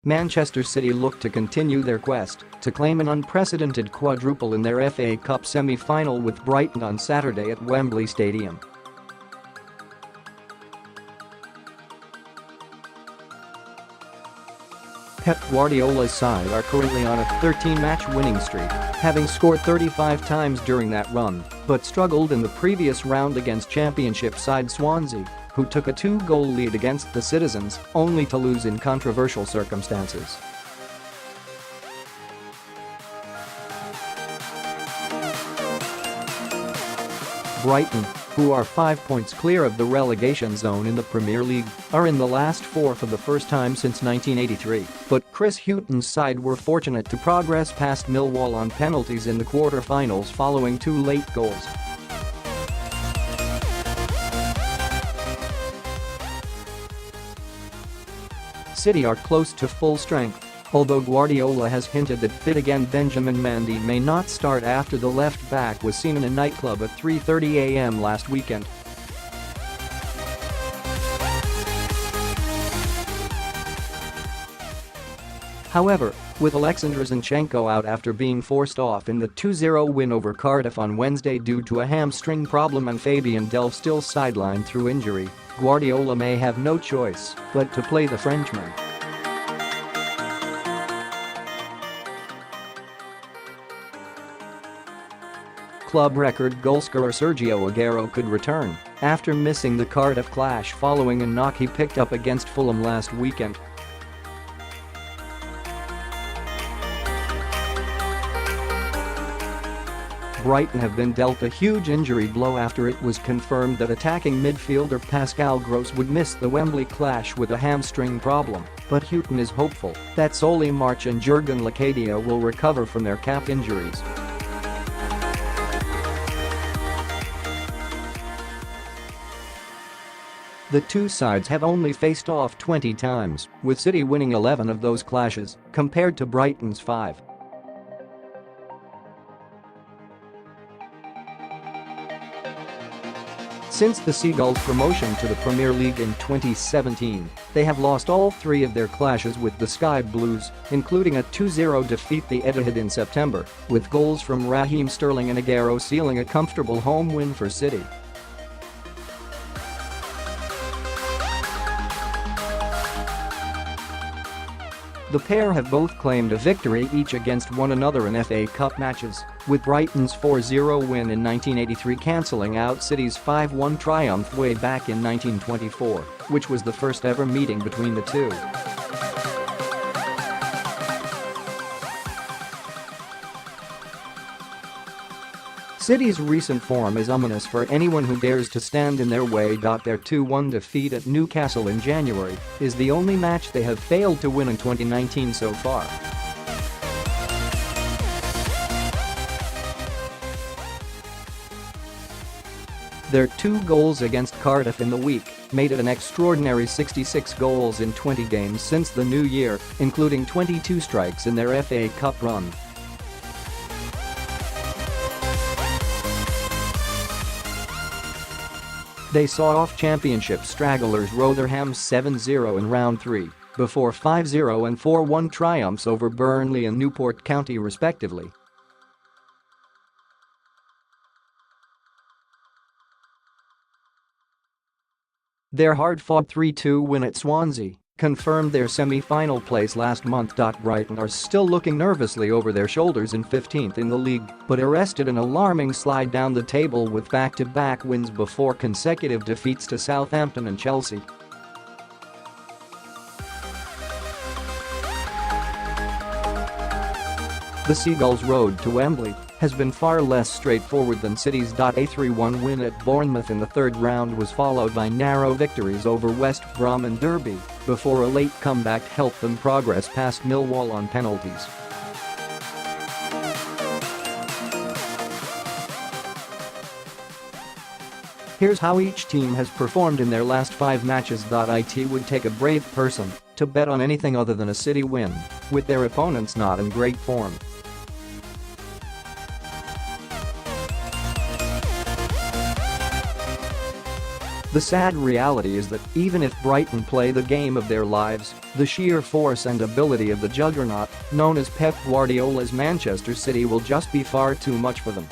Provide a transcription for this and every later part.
Manchester City look to continue their quest to claim an unprecedented quadruple in their FA Cup semi-final with Brighton on Saturday at Wembley Stadium. Pep Guardiola's side are currently on a 13-match winning streak, having scored 35 times during that run, but struggled in the previous round against Championship side Swansea, who took a 2-goal lead against the Citizens, only to lose in controversial circumstances. Brighton, who are 5 points clear of the relegation zone in the Premier League, are in the last four for the first time since 1983, but Chris Hughton's side were fortunate to progress past Millwall on penalties in the quarter-finals following 2 late goals. City are close to full strength, although Guardiola has hinted that fit-again Benjamin Mendy may not start after the left-back was seen in a nightclub at 3:30 a.m. last weekend. However, with Oleksandr Zinchenko out after being forced off in the 2-0 win over Cardiff on Wednesday due to a hamstring problem and Fabian Delph still sidelined through injury, Guardiola may have no choice but to play the Frenchman. Club record goalscorer Sergio Aguero could return after missing the Cardiff clash following a knock he picked up against Fulham last weekend. Brighton have been dealt a huge injury blow after it was confirmed that attacking midfielder Pascal Gross would miss the Wembley clash with a hamstring problem, but Hughton is hopeful that Solly March and Jurgen Locadia will recover from their calf injuries. The two sides have only faced off 20 times, with City winning 11 of those clashes, compared to Brighton's 5. Since the Seagulls' promotion to the Premier League in 2017, they have lost all 3 of their clashes with the Sky Blues, including a 2-0 defeat at the Etihad in September, with goals from Raheem Sterling and Aguero sealing a comfortable home win for City. The pair have both claimed a victory each against one another in FA Cup matches, with Brighton's 4-0 win in 1983 cancelling out City's 5-1 triumph way back in 1924, which was the first ever meeting between the two. City's recent form is ominous for anyone who dares to stand in their way. Their 2-1 defeat at Newcastle in January is the only match they have failed to win in 2019 so far. Their 2 goals against Cardiff in the week made it an extraordinary 66 goals in 20 games since the new year, including 22 strikes in their FA Cup run. They saw off Championship stragglers Rotherham 7-0 in round 3, before 5-0 and 4-1 triumphs over Burnley and Newport County respectively. Their hard-fought 3-2 win at Swansea confirmed their semi-final place last month. Brighton are still looking nervously over their shoulders in 15th in the league, but arrested an alarming slide down the table with back-to-back wins before consecutive defeats to Southampton and Chelsea. The Seagulls' road to Wembley has been far less straightforward than City's. A 3-1 win at Bournemouth in the third round was followed by narrow victories over West Brom and Derby, before a late comeback helped them progress past Millwall on penalties. Here's how each team has performed in their last 5 matches. It would take a brave person to bet on anything other than a City win, with their opponents not in great form. The sad reality is that even if Brighton play the game of their lives, the sheer force and ability of the juggernaut known as Pep Guardiola's Manchester City will just be far too much for them.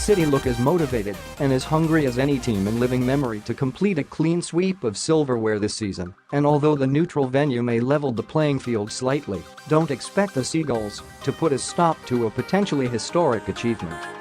City look as motivated and as hungry as any team in living memory to complete a clean sweep of silverware this season, and although the neutral venue may level the playing field slightly, don't expect the Seagulls to put a stop to a potentially historic achievement.